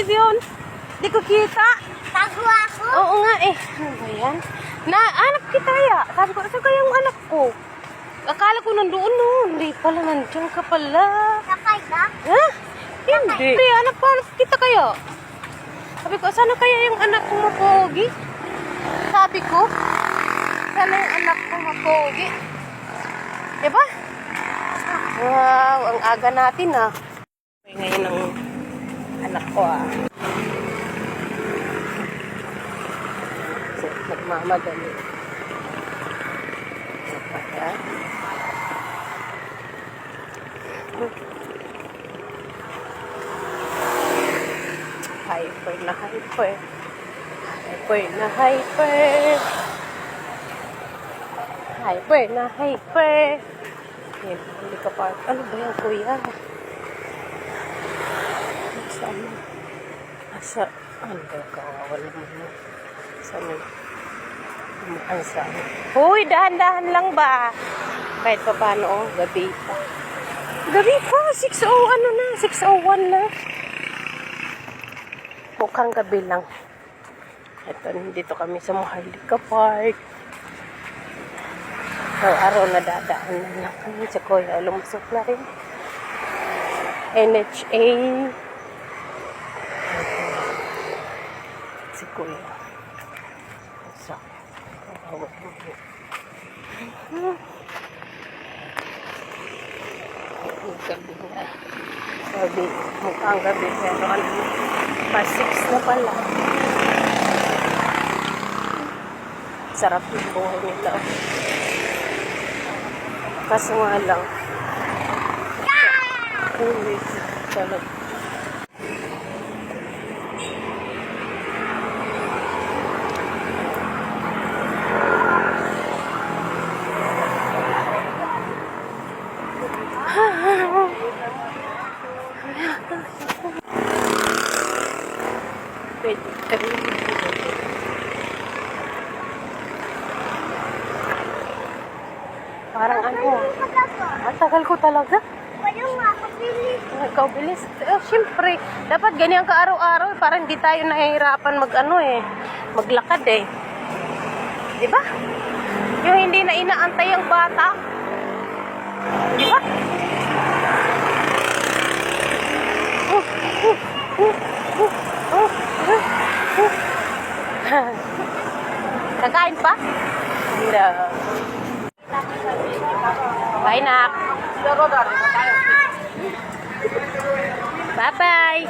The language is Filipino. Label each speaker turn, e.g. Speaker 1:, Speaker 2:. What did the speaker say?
Speaker 1: guys yun. Hindi ko kita.
Speaker 2: Tago ako.
Speaker 1: Oo nga eh. Ano ba yan? Anak kita ya. Sabi ko, saan kaya yung anak ko? Akala ko nandoon no. Hindi pala, nandiyan ka pala.
Speaker 2: Sakay ka?
Speaker 1: Ha? Hindi. Anak kita kaya? Sabi ko, sana kaya yung anak ko mapogi? Sabi ko, sana yung anak ko mapogi. Diba? Wow, ang aga natin ah. Ngayon ang anak ko ah. So, nagmamadali. Ayan. Hyper na hyper. Hyper na hyper. Hyper na hyper. Ayan, hindi ka pa. Ano ba yan, kuya? Ano ba kawawa naman? Saan yun? Ang saan? Uy, dahan-dahan lang ba? Kahit pa paano, oh, gabi pa. Gabi pa, 6:01 na. 6:01 na. Mukhang gabi lang. Ito, dito kami sa Maharlika Park. Araw-araw na dadaan na lang kami sa Kuya. Lumusok na rin. NHA. Si Kuya. So, gabi na. Gabi. Mukhang gabi. Pero ano, past 6 na pala. Sarap yung buhay nila. Kaso nga lang. Ulit. Talaga. Parang ano, ang tagal ko talaga.
Speaker 2: Kaya nga, kapili.
Speaker 1: Ikaw bilis. Siyempre, dapat ganyan ka araw-araw para hindi tayo nahihirapan maglakad eh. Di ba? Yung hindi na inaantay ang bata. Di ba? Kakain pa? Hindi. Bye, nak. Bye-bye.